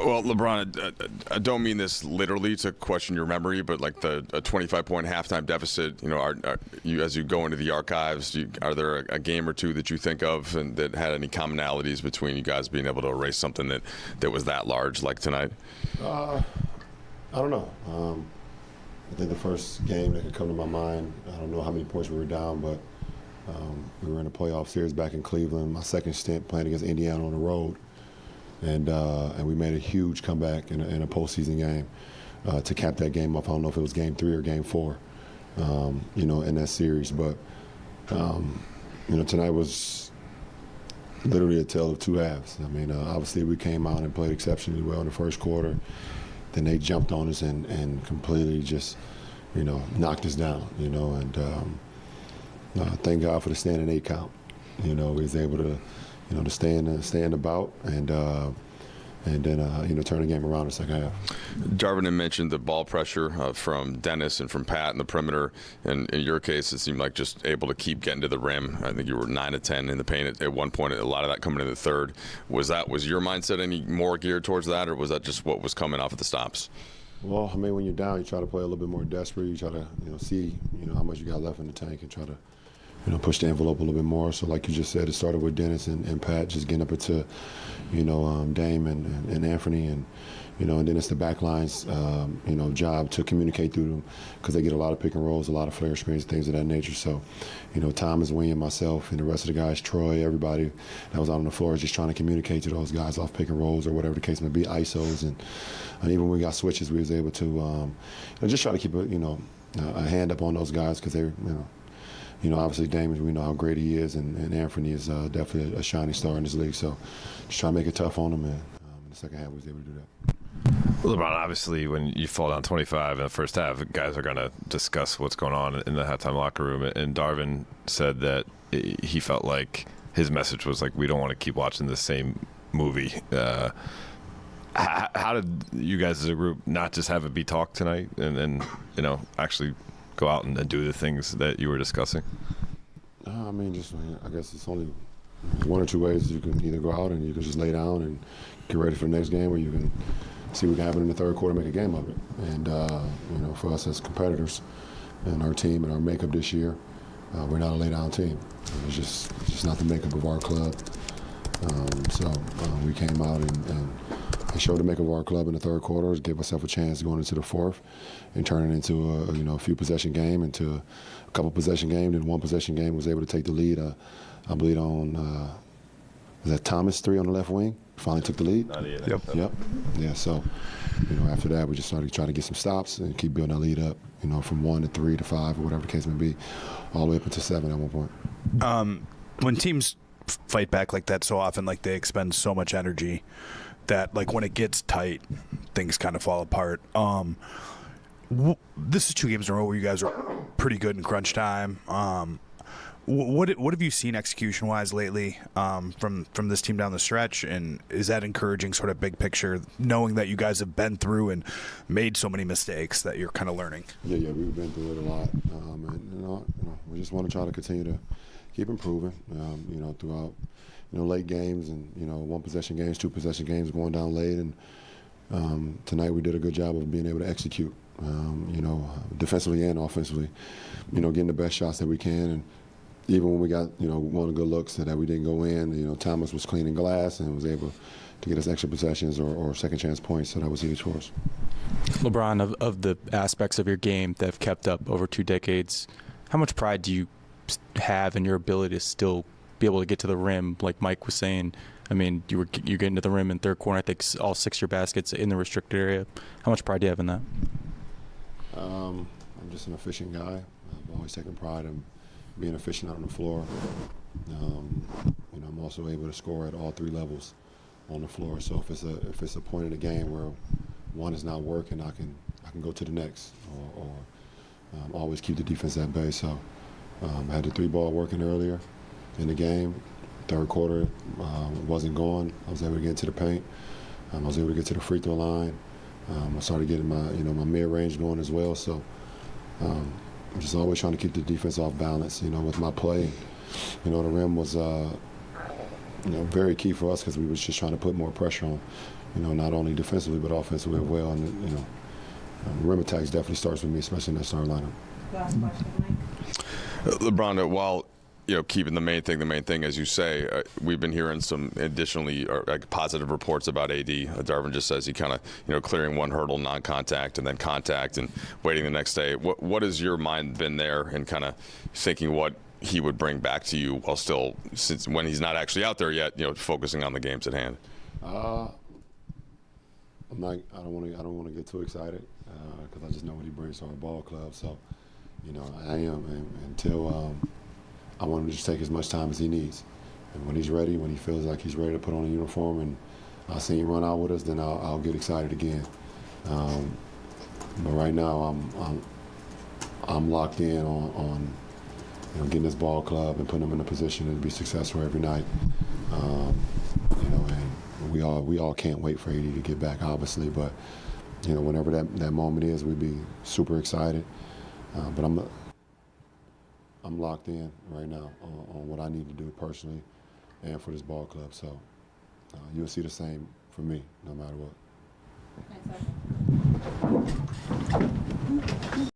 Well, LeBron, I don't mean this literally to question your memory, but like a 25-point halftime deficit, are you, as you go into the archives, are there a game or two that you think of and that had any commonalities between you guys being able to erase something that was that large like tonight? I don't know. I think the first game that could come to my mind, I don't know how many points we were down, but we were in a playoff series back in Cleveland, my second stint playing against Indiana on the road. And we made a huge comeback in a postseason game to cap that game off. I don't know if it was game 3 or game 4, in that series. But, tonight was literally a tale of two halves. I mean, obviously we came out and played exceptionally well in the first quarter. Then they jumped on us and completely just, knocked us down, and thank God for the standing 8 count. We was able to to stay in the bout and then turn the game around in the second half. Darvin had mentioned the ball pressure from Dennis and from Pat in the perimeter, and in your case it seemed like just able to keep getting to the rim. I think you were 9 of 10 in the paint at one point, a lot of that coming in the third. Was your mindset any more geared towards that, or was that just what was coming off of the stops? Well, I mean, when you're down, you try to play a little bit more desperate. You try to see how much you got left in the tank and try to push the envelope a little bit more. So like you just said, it started with Dennis and Pat just getting up into, Dame and Anthony and then it's the back line's, job to communicate through them because they get a lot of pick and rolls, a lot of flare screens, things of that nature. So, Thomas, William, myself, and the rest of the guys, Troy, everybody that was out on the floor is just trying to communicate to those guys off pick and rolls or whatever the case may be, ISOs. And even when we got switches, we was able to just try to keep a hand up on those guys because they obviously Damon, we know how great he is, and Anthony is definitely a shining star in this league. So just try to make it tough on him, and in the second half we was able to do that. Well, LeBron, obviously when you fall down 25 in the first half, guys are going to discuss what's going on in the halftime locker room. And Darvin said that he felt like his message was like, we don't want to keep watching the same movie. How did you guys as a group not just have it be talk tonight and actually go out and do the things that you were discussing? I guess it's only one or two ways. You can either go out and you can just lay down and get ready for the next game, or you can see what can happen in the third quarter, make a game of it. And for us as competitors and our team and our makeup this year, we're not a lay down team. It's just not the makeup of our club. So we came out and showed the makeup of our club in the third quarter, give ourselves a chance going into the fourth and turn it into a few possession game, into a couple possession game. Then one possession game was able to take the lead. I believe on was that Thomas 3 on the left wing. Finally took the lead. Yep. Yeah. So after that we just started trying to get some stops and keep building our lead up. From 1 to 3 to 5 or whatever the case may be, all the way up into 7 at one point. When teams fight back like that so often, like they expend so much energy that like when it gets tight, things kind of fall apart. This is 2 games in a row where you guys are pretty good in crunch time. What have you seen execution-wise lately from this team down the stretch, and is that encouraging sort of big picture, knowing that you guys have been through and made so many mistakes that you're kind of learning? Yeah, we've been through it a lot, and we just want to try to continue to keep improving, throughout late games and one possession games, 2 possession games, going down late, and tonight we did a good job of being able to execute, defensively and offensively, getting the best shots that we can. And even when we got, one of the good looks that we didn't go in, Thomas was cleaning glass and was able to get us extra possessions or second chance points, so that was huge for us. LeBron, of the aspects of your game that have kept up over 2 decades, how much pride do you have in your ability to still be able to get to the rim, like Mike was saying? I mean, you're getting to the rim in third quarter, I think all 6 of your baskets in the restricted area. How much pride do you have in that? I'm just an efficient guy. I've always taken pride in being efficient out on the floor. I'm also able to score at all 3 levels on the floor. So if it's a point in the game where one is not working, I can go to the next, or always keep the defense at bay. So I had the 3-ball working earlier in the game. Third quarter wasn't going. I was able to get into the paint. I was able to get to the free throw line. I started getting my mid-range going as well. So I'm just always trying to keep the defense off balance, with my play. The rim was, very key for us because we was just trying to put more pressure on, not only defensively but offensively as well. And rim attacks definitely starts with me, especially in that starting lineup. Last question, Mike. LeBron, while keeping the main thing, as you say, we've been hearing some additionally positive reports about AD. Darvin just says he kind of clearing one hurdle, non-contact, and then contact, and waiting the next day. What has your mind been there, and kind of thinking what he would bring back to you while still, since when he's not actually out there yet, focusing on the games at hand? I don't want to get too excited because I just know what he brings to our ball club. So, I am until I want him to just take as much time as he needs. And when he's ready, when he feels like he's ready to put on a uniform and I see him run out with us, then I'll get excited again. But right now, I'm locked in on getting this ball club and putting them in a position to be successful every night. And we all can't wait for AD to get back, obviously. But whenever that moment is, we'd be super excited. But I'm locked in right now on what I need to do personally and for this ball club. So you'll see the same from me no matter what. Next question.